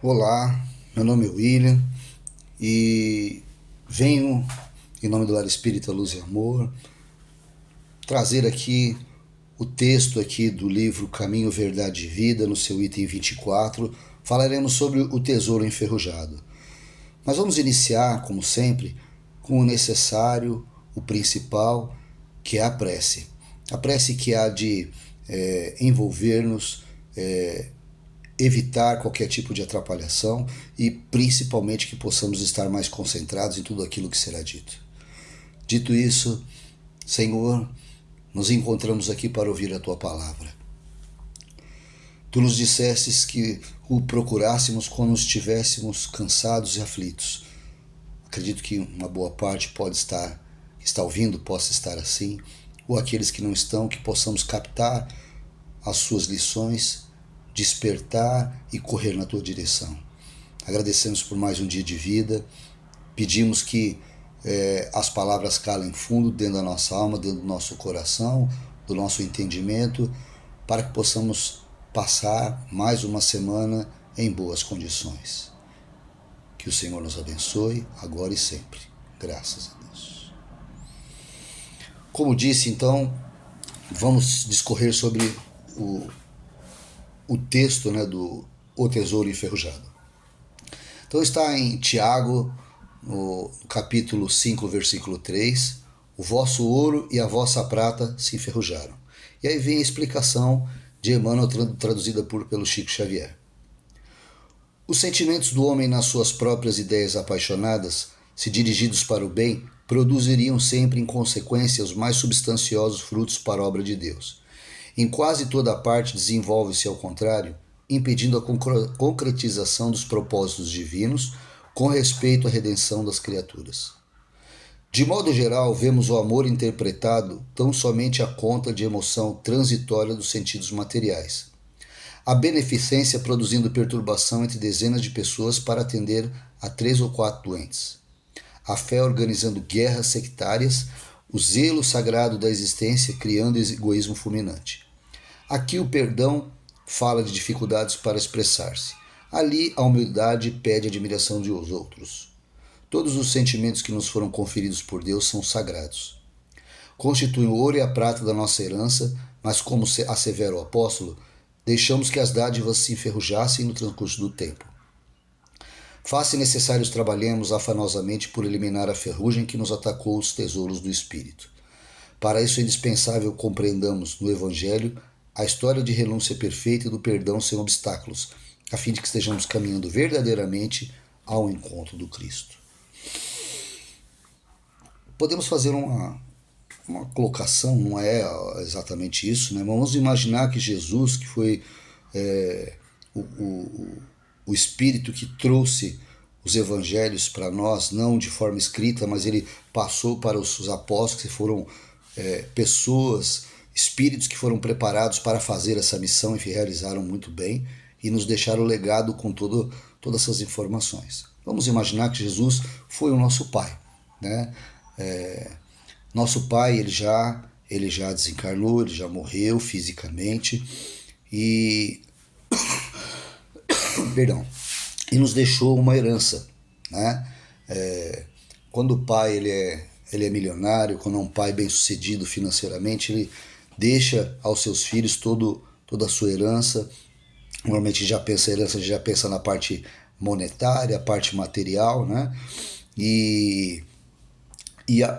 Olá, meu nome é William e venho, em nome do Lar Espírita Luz e Amor, trazer aqui o texto aqui do livro Caminho, Verdade e Vida, no seu item 24. Falaremos sobre o tesouro enferrujado. Mas vamos iniciar, como sempre, com o necessário, o principal, que é a prece. A prece que há de envolver-nos, evitar qualquer tipo de atrapalhação e principalmente que possamos estar mais concentrados em tudo aquilo que será dito. Dito isso, Senhor, nos encontramos aqui para ouvir a Tua palavra. Tu nos dissestes que o procurássemos quando estivéssemos cansados e aflitos. Acredito que uma boa parte está ouvindo, possa estar assim, ou aqueles que não estão, que possamos captar as suas lições, despertar e correr na tua direção. Agradecemos por mais um dia de vida, pedimos que as palavras calem fundo dentro da nossa alma, dentro do nosso coração, do nosso entendimento, para que possamos passar mais uma semana em boas condições. Que o Senhor nos abençoe, agora e sempre. Graças a Deus. Como disse, então, vamos discorrer sobre o texto, né, do O Tesouro Enferrujado. Então está em Tiago, no capítulo 5, versículo 3, o vosso ouro e a vossa prata se enferrujaram. E aí vem a explicação de Emmanuel, traduzida pelo Chico Xavier. Os sentimentos do homem nas suas próprias ideias apaixonadas, se dirigidos para o bem, produziriam sempre em consequência os mais substanciosos frutos para a obra de Deus. Em quase toda a parte desenvolve-se ao contrário, impedindo a concretização dos propósitos divinos com respeito à redenção das criaturas. De modo geral, vemos o amor interpretado tão somente à conta de emoção transitória dos sentidos materiais. A beneficência produzindo perturbação entre dezenas de pessoas para atender a 3 ou 4 doentes. A fé organizando guerras sectárias, o zelo sagrado da existência criando egoísmo fulminante. Aqui o perdão fala de dificuldades para expressar-se. Ali a humildade pede admiração de os outros. Todos os sentimentos que nos foram conferidos por Deus são sagrados. Constituem o ouro e a prata da nossa herança, mas como assevera o apóstolo, deixamos que as dádivas se enferrujassem no transcurso do tempo. Faz-se necessário trabalhemos afanosamente por eliminar a ferrugem que nos atacou os tesouros do espírito. Para isso é indispensável compreendamos no Evangelho a história de renúncia perfeita e do perdão sem obstáculos, a fim de que estejamos caminhando verdadeiramente ao encontro do Cristo. Podemos fazer uma colocação, não é exatamente isso, né? Vamos imaginar que Jesus, que foi o Espírito que trouxe os evangelhos para nós, não de forma escrita, mas ele passou para os apóstolos, que foram pessoas, espíritos que foram preparados para fazer essa missão e realizaram muito bem e nos deixaram o legado com todas essas informações. Vamos imaginar que Jesus foi o nosso Pai, né? Nosso Pai, ele já desencarnou, ele já morreu fisicamente e perdão, e nos deixou uma herança, né? Quando o pai ele é milionário, quando é um pai bem sucedido financeiramente, ele deixa aos seus filhos toda a sua herança. Normalmente já pensa em herança, já pensa na parte monetária, a parte material, né?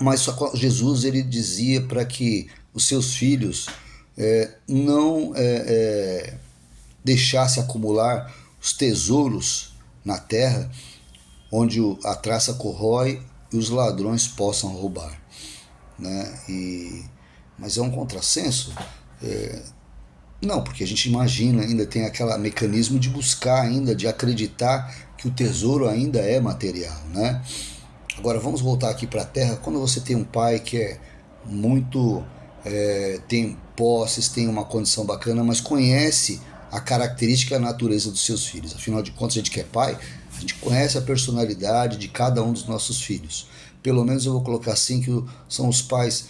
Mas Jesus ele dizia para que os seus filhos não deixassem acumular os tesouros na terra, onde a traça corrói e os ladrões possam roubar, né? Mas é um contrassenso? Não, porque a gente imagina, ainda tem aquele mecanismo de buscar ainda, de acreditar que o tesouro ainda é material, né? Agora vamos voltar aqui para a terra. Quando você tem um pai que é muito tem posses, tem uma condição bacana, mas conhece a característica e a natureza dos seus filhos. Afinal de contas, a gente que é pai, a gente conhece a personalidade de cada um dos nossos filhos. Pelo menos eu vou colocar assim, que são os pais,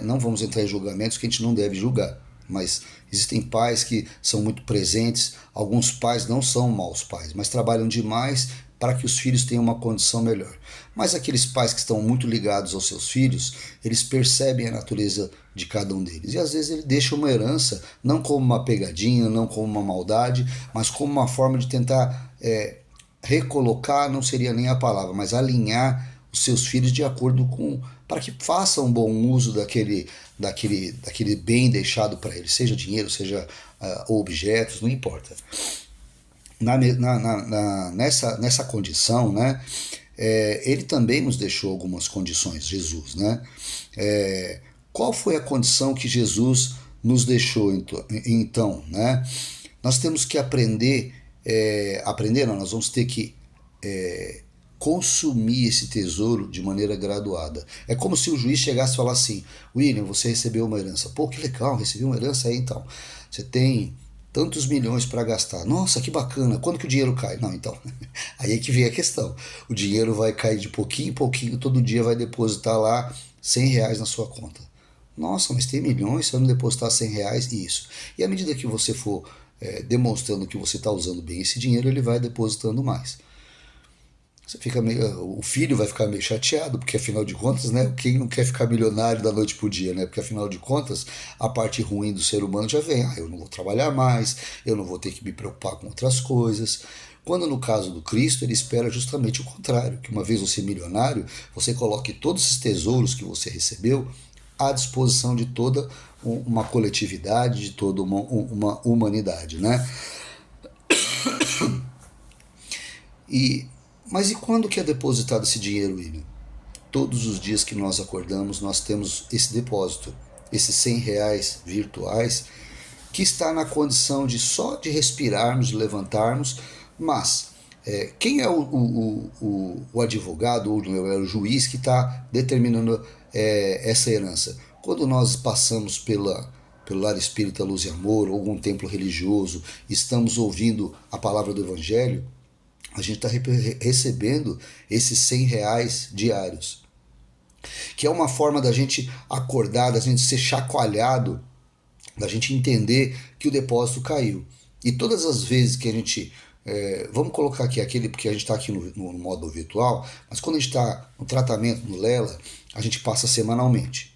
não vamos entrar em julgamentos, que a gente não deve julgar, Mas existem pais que são muito presentes, alguns pais não são maus pais, mas trabalham demais para que os filhos tenham uma condição melhor. Mas aqueles pais que estão muito ligados aos seus filhos, eles percebem a natureza de cada um deles. E às vezes ele deixa uma herança, não como uma pegadinha, não como uma maldade, mas como uma forma de tentar recolocar, não seria nem a palavra, mas alinhar os seus filhos de acordo com, para que façam um bom uso daquele bem deixado para eles, seja dinheiro, seja objetos, não importa. Nessa condição, né, ele também nos deixou algumas condições, Jesus, né? Qual foi a condição que Jesus nos deixou então, né? Nós temos que aprender não, nós vamos ter que consumir esse tesouro de maneira graduada. É como se o juiz chegasse e falasse assim: William, você recebeu uma herança. Pô, que legal, recebi uma herança aí então. Você tem tantos milhões para gastar. Nossa, que bacana. Quando que o dinheiro cai? Não, então, aí é que vem a questão. O dinheiro vai cair de pouquinho em pouquinho, todo dia vai depositar lá R$ 100 na sua conta. Nossa, mas tem milhões, você vai me depositar R$ 100? Isso. E à medida que você for demonstrando que você está usando bem esse dinheiro, ele vai depositando mais. O filho vai ficar meio chateado, porque afinal de contas, né, quem não quer ficar milionário da noite pro dia, né? Porque afinal de contas, a parte ruim do ser humano já vem, eu não vou trabalhar mais, eu não vou ter que me preocupar com outras coisas. Quando no caso do Cristo, ele espera justamente o contrário, que uma vez você é milionário, você coloque todos esses tesouros que você recebeu à disposição de toda uma coletividade, de toda uma humanidade, né? Mas e quando que é depositado esse dinheiro, William? Todos os dias que nós acordamos, nós temos esse depósito, esses R$ 100 virtuais, que está na condição de só de respirarmos, de levantarmos, mas quem é o advogado ou o juiz que está determinando essa herança? Quando nós passamos pelo lar espírita Luz e Amor, ou algum templo religioso, estamos ouvindo a palavra do Evangelho, a gente está recebendo esses R$ 100 diários, que é uma forma da gente acordar, da gente ser chacoalhado, da gente entender que o depósito caiu. E todas as vezes que a gente... vamos colocar aqui aquele, porque a gente está aqui no modo virtual, mas quando a gente está no tratamento, no Lela, a gente passa semanalmente.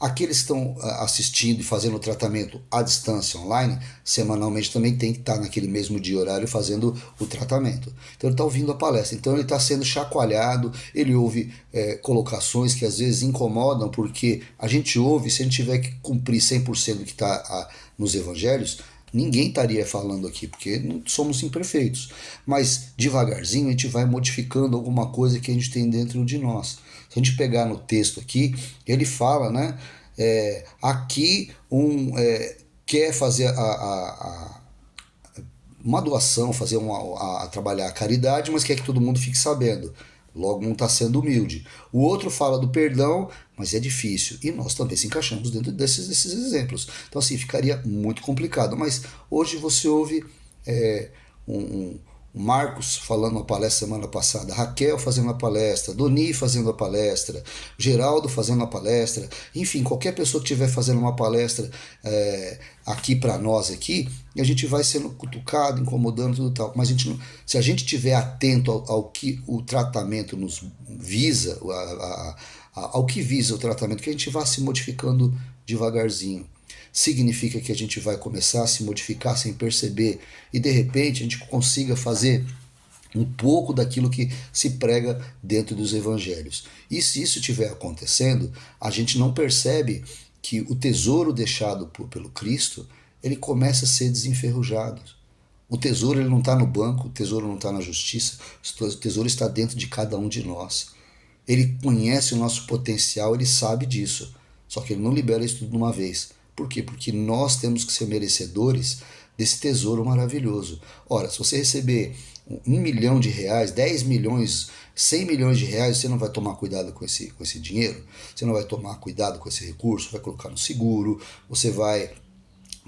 Aqueles que estão assistindo e fazendo o tratamento à distância online, semanalmente também tem que estar naquele mesmo dia e horário fazendo o tratamento. Então ele está ouvindo a palestra, então ele está sendo chacoalhado, ele ouve colocações que às vezes incomodam, porque a gente ouve, se a gente tiver que cumprir 100% do que está nos evangelhos, ninguém estaria falando aqui, porque não somos imperfeitos. Mas devagarzinho a gente vai modificando alguma coisa que a gente tem dentro de nós. Se a gente pegar no texto aqui, ele fala, né? Aqui quer fazer uma doação, trabalhar a caridade, mas quer que todo mundo fique sabendo. Logo não está sendo humilde. O outro fala do perdão, mas é difícil. E nós também se encaixamos dentro desses exemplos. Então assim, ficaria muito complicado. Mas hoje você ouve um Marcos falando uma palestra semana passada, Raquel fazendo uma palestra, Doni fazendo a palestra, Geraldo fazendo a palestra, enfim, qualquer pessoa que estiver fazendo uma palestra aqui para nós aqui, e a gente vai sendo cutucado, incomodando, tudo tal. Mas se a gente estiver atento ao que o tratamento nos visa, ao que visa o tratamento, que a gente vá se modificando devagarzinho. Significa que a gente vai começar a se modificar sem perceber e de repente a gente consiga fazer um pouco daquilo que se prega dentro dos evangelhos. E se isso estiver acontecendo, a gente não percebe que o tesouro deixado pelo Cristo, ele começa a ser desenferrujado. O tesouro ele não está no banco, o tesouro não está na justiça, o tesouro está dentro de cada um de nós. Ele conhece o nosso potencial, ele sabe disso, só que ele não libera isso tudo de uma vez. Por quê? Porque nós temos que ser merecedores desse tesouro maravilhoso. Ora, se você receber R$ 1 milhão, 10 milhões, 100 milhões de reais, você não vai tomar cuidado com esse dinheiro, você não vai tomar cuidado com esse recurso, vai colocar no seguro, você vai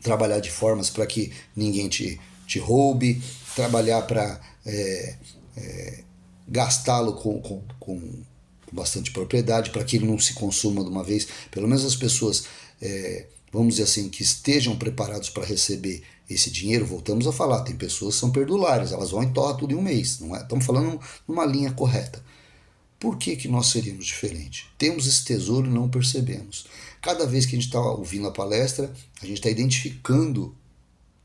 trabalhar de formas para que ninguém te roube, trabalhar para gastá-lo com bastante propriedade, para que ele não se consuma de uma vez. Pelo menos as pessoas vamos dizer assim, que estejam preparados para receber esse dinheiro, voltamos a falar, tem pessoas que são perdulárias, elas vão e torram tudo em um mês, não é? Estamos falando numa linha correta. Por que, que nós seríamos diferentes? Temos esse tesouro e não percebemos. Cada vez que a gente está ouvindo a palestra, a gente está identificando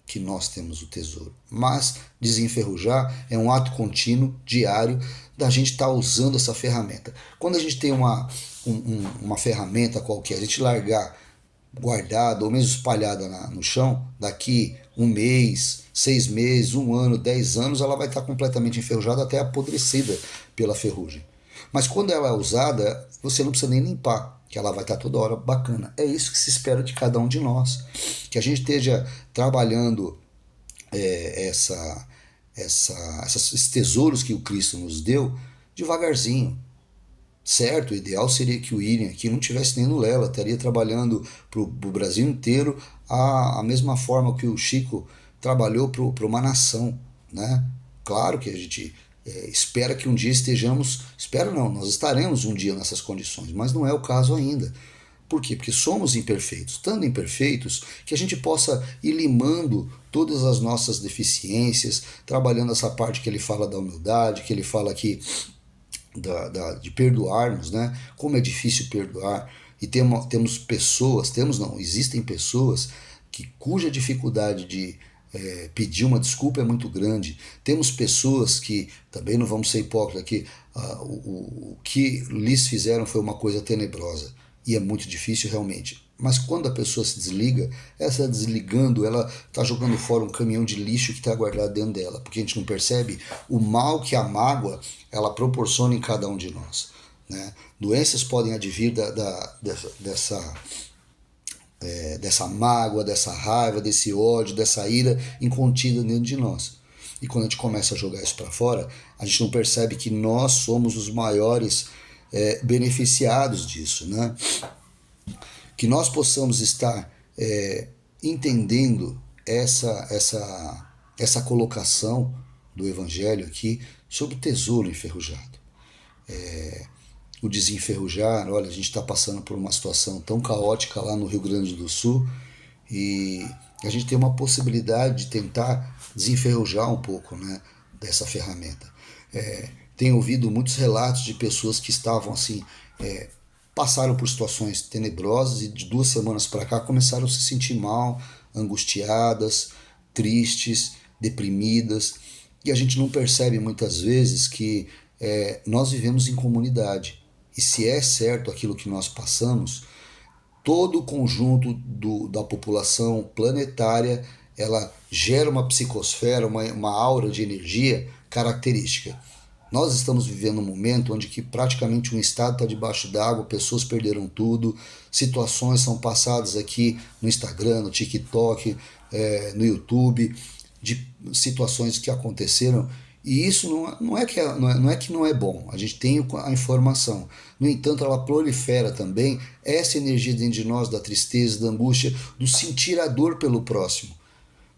que nós temos o tesouro. Mas desenferrujar é um ato contínuo, diário, da gente estar usando essa ferramenta. Quando a gente tem uma ferramenta qualquer, a gente largar guardada ou mesmo espalhada no chão, daqui um mês, 6 meses, um ano, 10 anos, ela vai estar completamente enferrujada, até apodrecida pela ferrugem. Mas quando ela é usada, você não precisa nem limpar, que ela vai estar toda hora bacana. É isso que se espera de cada um de nós. Que a gente esteja trabalhando esses tesouros que o Cristo nos deu devagarzinho. Certo, o ideal seria que o William aqui não tivesse nem no Lela, estaria trabalhando para o Brasil inteiro a mesma forma que o Chico trabalhou para uma nação, né? Claro que a gente espera que um dia estejamos, espera não, nós estaremos um dia nessas condições, mas não é o caso ainda. Por quê? Porque somos imperfeitos, tanto imperfeitos que a gente possa ir limando todas as nossas deficiências, trabalhando essa parte que ele fala da humildade, que ele fala aqui de perdoarmos, né? Como é difícil perdoar. E temos pessoas, existem pessoas cuja dificuldade de pedir uma desculpa é muito grande. Temos pessoas que, também não vamos ser hipócritas aqui, o que lhes fizeram foi uma coisa tenebrosa. E é muito difícil realmente. Mas quando a pessoa se desliga, essa desligando, ela está jogando fora um caminhão de lixo que está guardado dentro dela, porque a gente não percebe o mal que a mágoa ela proporciona em cada um de nós. Né? Doenças podem advir dessa mágoa, dessa raiva, desse ódio, dessa ira incontida dentro de nós. E quando a gente começa a jogar isso para fora, a gente não percebe que nós somos os maiores beneficiados disso, né? Que nós possamos estar entendendo essa colocação do Evangelho aqui sobre o tesouro enferrujado. O desenferrujar, olha, a gente está passando por uma situação tão caótica lá no Rio Grande do Sul e a gente tem uma possibilidade de tentar desenferrujar um pouco, né, dessa ferramenta. Tenho ouvido muitos relatos de pessoas que estavam assim, passaram por situações tenebrosas e de 2 semanas para cá começaram a se sentir mal, angustiadas, tristes, deprimidas. E a gente não percebe muitas vezes que nós vivemos em comunidade. E se é certo aquilo que nós passamos, todo o conjunto da população planetária ela gera uma psicosfera, uma aura de energia característica. Nós estamos vivendo um momento onde que praticamente um estado está debaixo d'água, pessoas perderam tudo, situações são passadas aqui no Instagram, no TikTok, no YouTube, de situações que aconteceram. E isso não é que não é bom, a gente tem a informação. No entanto, ela prolifera também essa energia dentro de nós, da tristeza, da angústia, do sentir a dor pelo próximo.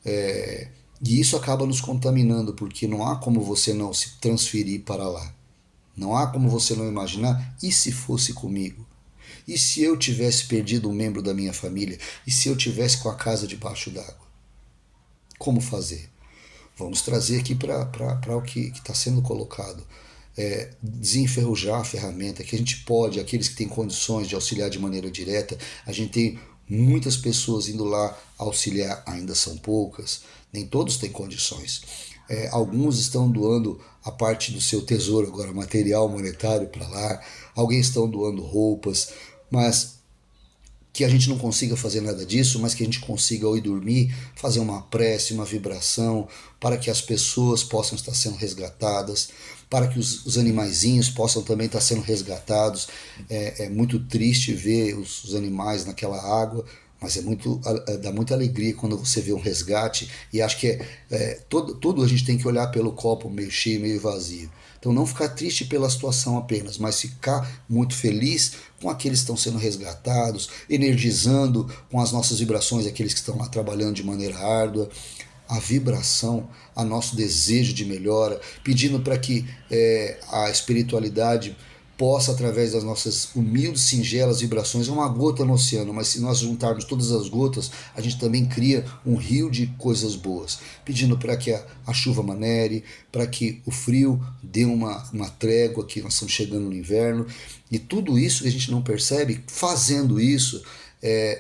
E isso acaba nos contaminando, porque não há como você não se transferir para lá. Não há como você não imaginar, e se fosse comigo? E se eu tivesse perdido um membro da minha família? E se eu tivesse com a casa debaixo d'água? Como fazer? Vamos trazer aqui para o que está sendo colocado. Desenferrujar a ferramenta, que a gente pode, aqueles que têm condições de auxiliar de maneira direta, a gente tem muitas pessoas indo lá auxiliar, ainda são poucas, nem todos têm condições. Alguns estão doando a parte do seu tesouro, agora material, monetário para lá, alguns estão doando roupas, mas que a gente não consiga fazer nada disso, mas que a gente consiga, ao ir dormir, fazer uma prece, uma vibração, para que as pessoas possam estar sendo resgatadas, para que os animaizinhos possam também estar sendo resgatados. É muito triste ver os animais naquela água, mas dá muita alegria quando você vê um resgate, e acho que tudo a gente tem que olhar pelo copo meio cheio, meio vazio. Então não ficar triste pela situação apenas, mas ficar muito feliz com aqueles que estão sendo resgatados, energizando com as nossas vibrações aqueles que estão lá trabalhando de maneira árdua. A vibração, nosso desejo de melhora, pedindo para que a espiritualidade possa, através das nossas humildes, singelas vibrações, é uma gota no oceano, mas se nós juntarmos todas as gotas, a gente também cria um rio de coisas boas, pedindo para que a chuva manere, para que o frio dê uma trégua, que nós estamos chegando no inverno, e tudo isso que a gente não percebe, fazendo isso,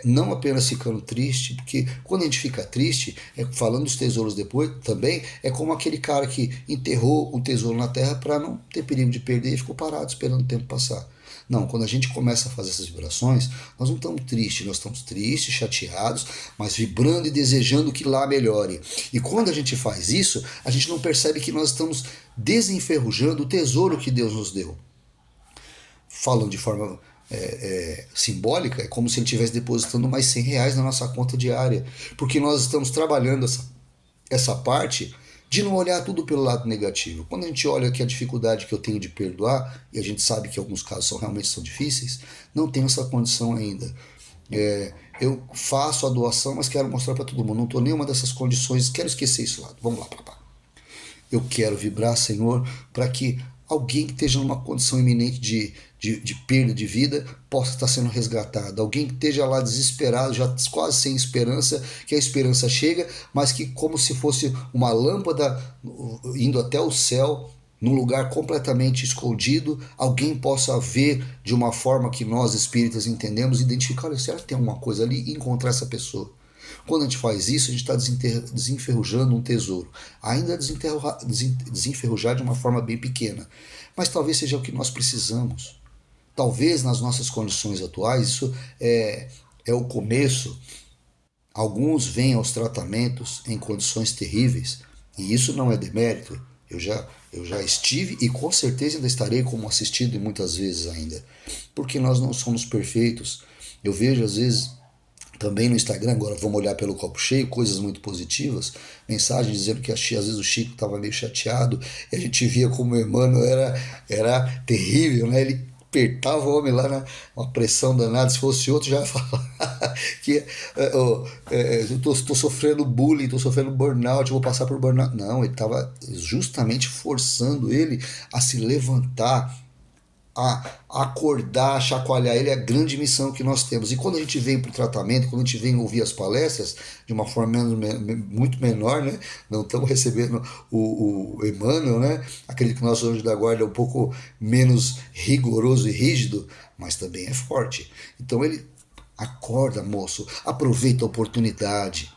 não apenas ficando triste, porque quando a gente fica triste, falando dos tesouros depois também, é como aquele cara que enterrou o tesouro na terra para não ter perigo de perder e ficou parado esperando o tempo passar. Não, quando a gente começa a fazer essas vibrações, nós não estamos tristes, nós estamos tristes, chateados, mas vibrando e desejando que lá melhore. E quando a gente faz isso, a gente não percebe que nós estamos desenferrujando o tesouro que Deus nos deu. Falando de forma simbólica, é como se ele estivesse depositando mais R$ 100 na nossa conta diária, porque nós estamos trabalhando essa parte de não olhar tudo pelo lado negativo. Quando a gente olha que a dificuldade que eu tenho de perdoar, e a gente sabe que alguns casos realmente são difíceis, não tenho essa condição ainda. Eu faço a doação, mas quero mostrar para todo mundo, não estou em nenhuma dessas condições, quero esquecer isso lá. Vamos lá, papá. Eu quero vibrar, Senhor, para que alguém que esteja numa condição iminente de perda de vida possa estar sendo resgatado. Alguém que esteja lá desesperado, já quase sem esperança, que a esperança chega, mas que como se fosse uma lâmpada indo até o céu, num lugar completamente escondido, alguém possa ver de uma forma que nós espíritas entendemos, identificar, olha, será que tem alguma coisa ali e encontrar essa pessoa. Quando a gente faz isso, a gente está desenferrujando um tesouro. Ainda desenferrujar de uma forma bem pequena. Mas talvez seja o que nós precisamos. Talvez nas nossas condições atuais, isso é o começo. Alguns vêm aos tratamentos em condições terríveis. E isso não é demérito. Eu já estive e com certeza ainda estarei como assistido e muitas vezes ainda. Porque nós não somos perfeitos. Eu vejo às vezes também no Instagram, agora vamos olhar pelo copo cheio, coisas muito positivas, mensagens dizendo que às vezes o Chico estava meio chateado, e a gente via como o Emmanuel era terrível, né? Ele apertava o homem lá uma pressão danada, se fosse outro já ia falar que eu tô sofrendo bullying, tô sofrendo burnout, eu vou passar por burnout. Não, ele estava justamente forçando ele a se levantar, a acordar, a chacoalhar ele, é a grande missão que nós temos. E quando a gente vem para o tratamento, quando a gente vem ouvir as palestras de uma forma muito menor, né? Não estamos recebendo o Emmanuel, né? Acredito que o nosso anjo da guarda é um pouco menos rigoroso e rígido, mas também é forte. Então ele acorda, moço, aproveita a oportunidade.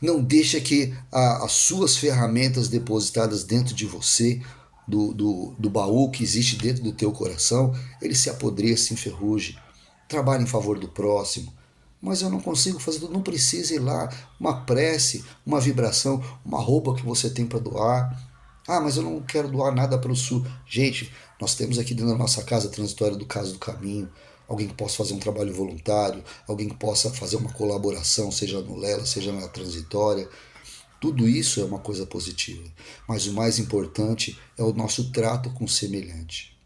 Não deixa que as suas ferramentas depositadas dentro de você, do baú que existe dentro do teu coração, ele se apodreça, se enferruje. Trabalhe em favor do próximo. Mas eu não consigo fazer tudo. Não precisa ir lá. Uma prece, uma vibração, uma roupa que você tem para doar. Ah, mas eu não quero doar nada para o Sul. Gente, nós temos aqui dentro da nossa casa transitória do Caso do Caminho alguém que possa fazer um trabalho voluntário, alguém que possa fazer uma colaboração, seja no Lela, seja na transitória. Tudo isso é uma coisa positiva, mas o mais importante é o nosso trato com o semelhante,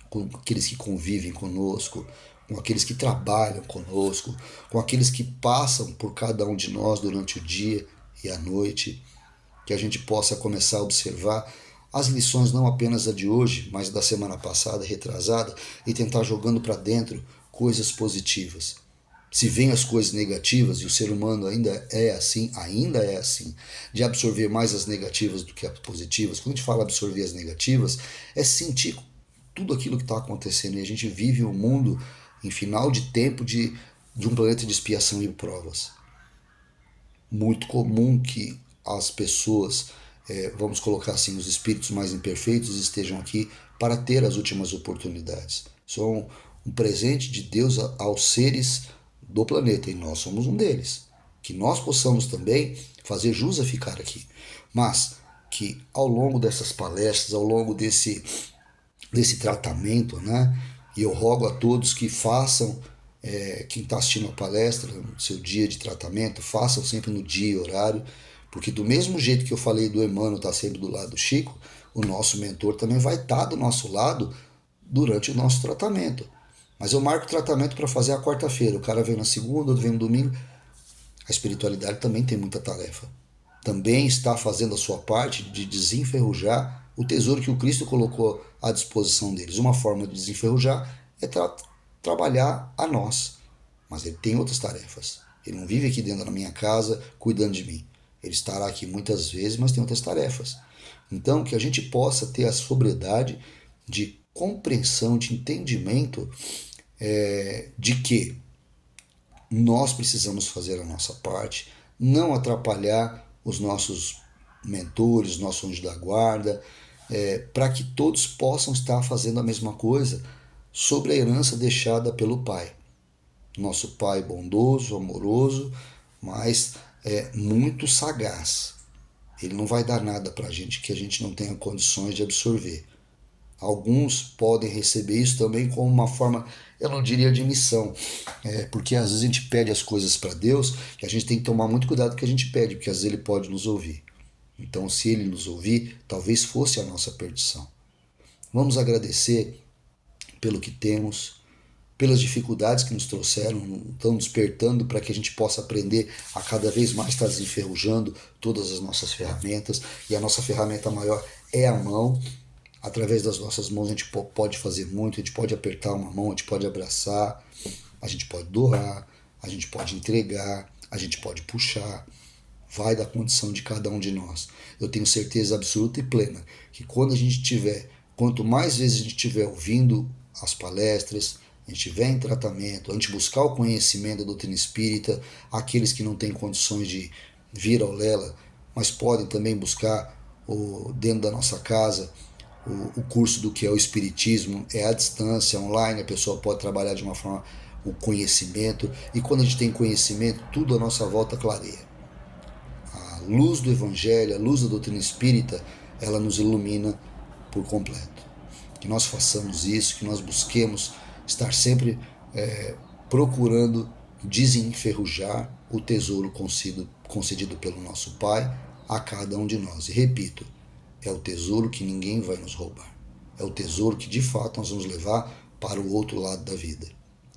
com aqueles que convivem conosco, com aqueles que trabalham conosco, com aqueles que passam por cada um de nós durante o dia e a noite, que a gente possa começar a observar as lições não apenas a de hoje, mas da semana passada, retrasada, e tentar jogando para dentro coisas positivas. Se vêm as coisas negativas, e o ser humano ainda é assim, de absorver mais as negativas do que as positivas. Quando a gente fala absorver as negativas, é sentir tudo aquilo que está acontecendo. E a gente vive um mundo em final de tempo de um planeta de expiação e provas. Muito comum que as pessoas, vamos colocar assim, os espíritos mais imperfeitos estejam aqui para ter as últimas oportunidades. São um presente de Deus aos seres do planeta, e nós somos um deles. Que nós possamos também fazer jus a ficar aqui, mas que ao longo dessas palestras, ao longo desse tratamento, né, e eu rogo a todos que façam, quem está assistindo a palestra, no seu dia de tratamento, façam sempre no dia e horário, porque do mesmo jeito que eu falei do Emmanuel estar sempre do lado do Chico, o nosso mentor também vai estar do nosso lado durante o nosso tratamento. Mas eu marco o tratamento para fazer a quarta-feira. O cara vem na segunda, outro vem no domingo. A espiritualidade também tem muita tarefa. também está fazendo a sua parte de desenferrujar o tesouro que o Cristo colocou à disposição deles. Uma forma de desenferrujar é trabalhar a nós, mas ele tem outras tarefas. Ele não vive aqui dentro da minha casa cuidando de mim. Ele estará aqui muitas vezes, mas tem outras tarefas. Então, que a gente possa ter a sobriedade de compreensão, de entendimento de que nós precisamos fazer a nossa parte, não atrapalhar os nossos mentores, nosso anjo da guarda, para que todos possam estar fazendo a mesma coisa sobre a herança deixada pelo Pai. Nosso Pai bondoso, amoroso, mas muito sagaz. Ele não vai dar nada para a gente que a gente não tenha condições de absorver. Alguns podem receber isso também como uma forma, eu não diria de missão, porque às vezes a gente pede as coisas para Deus e a gente tem que tomar muito cuidado com o que a gente pede, porque às vezes Ele pode nos ouvir. Então, se Ele nos ouvir, talvez fosse a nossa perdição. Vamos agradecer pelo que temos, pelas dificuldades que nos trouxeram, estão despertando para que a gente possa aprender a cada vez mais estar desenferrujando todas as nossas ferramentas, e a nossa ferramenta maior é a mão. Através das nossas mãos a gente pode fazer muito, a gente pode apertar uma mão, a gente pode abraçar, a gente pode doar, a gente pode entregar, a gente pode puxar. Vai da condição de cada um de nós. Eu tenho certeza absoluta e plena que quando a gente tiver, quanto mais vezes a gente estiver ouvindo as palestras, a gente estiver em tratamento, a gente buscar o conhecimento da doutrina espírita, aqueles que não têm condições de vir ao Lela, mas podem também buscar dentro da nossa casa o curso do que é o Espiritismo, é à distância, online, a pessoa pode trabalhar de uma forma, o conhecimento, e quando a gente tem conhecimento, tudo à nossa volta clareia. A luz do Evangelho, a luz da doutrina espírita, ela nos ilumina por completo. Que nós façamos isso, que nós busquemos estar sempre procurando desenferrujar o tesouro concedido pelo nosso Pai a cada um de nós. E repito, é o tesouro que ninguém vai nos roubar. É o tesouro que de fato nós vamos levar para o outro lado da vida.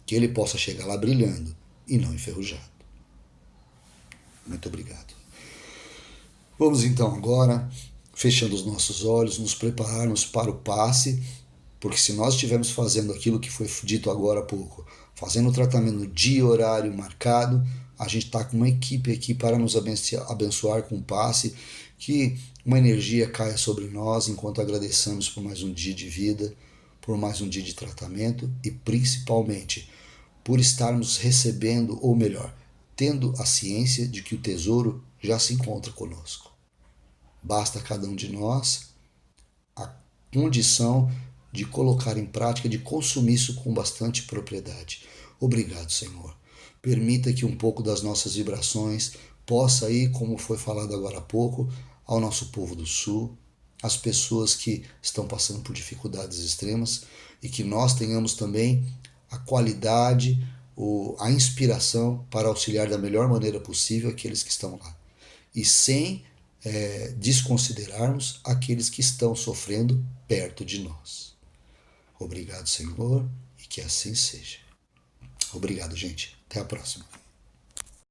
Que ele possa chegar lá brilhando e não enferrujado. Muito obrigado. Vamos então agora, fechando os nossos olhos, nos prepararmos para o passe, porque se nós estivermos fazendo aquilo que foi dito agora há pouco, fazendo o tratamento no dia e horário marcado, a gente está com uma equipe aqui para nos abençoar com o passe, que uma energia caia sobre nós enquanto agradecemos por mais um dia de vida, por mais um dia de tratamento e principalmente por estarmos recebendo, ou melhor, tendo a ciência de que o tesouro já se encontra conosco. Basta a cada um de nós a condição de colocar em prática, de consumir isso com bastante propriedade. Obrigado, Senhor. Permita que um pouco das nossas vibrações possa ir, como foi falado agora há pouco, ao nosso povo do Sul, às pessoas que estão passando por dificuldades extremas, e que nós tenhamos também a qualidade, a inspiração para auxiliar da melhor maneira possível aqueles que estão lá. E sem desconsiderarmos aqueles que estão sofrendo perto de nós. Obrigado, Senhor, e que assim seja. Obrigado, gente. Até a próxima.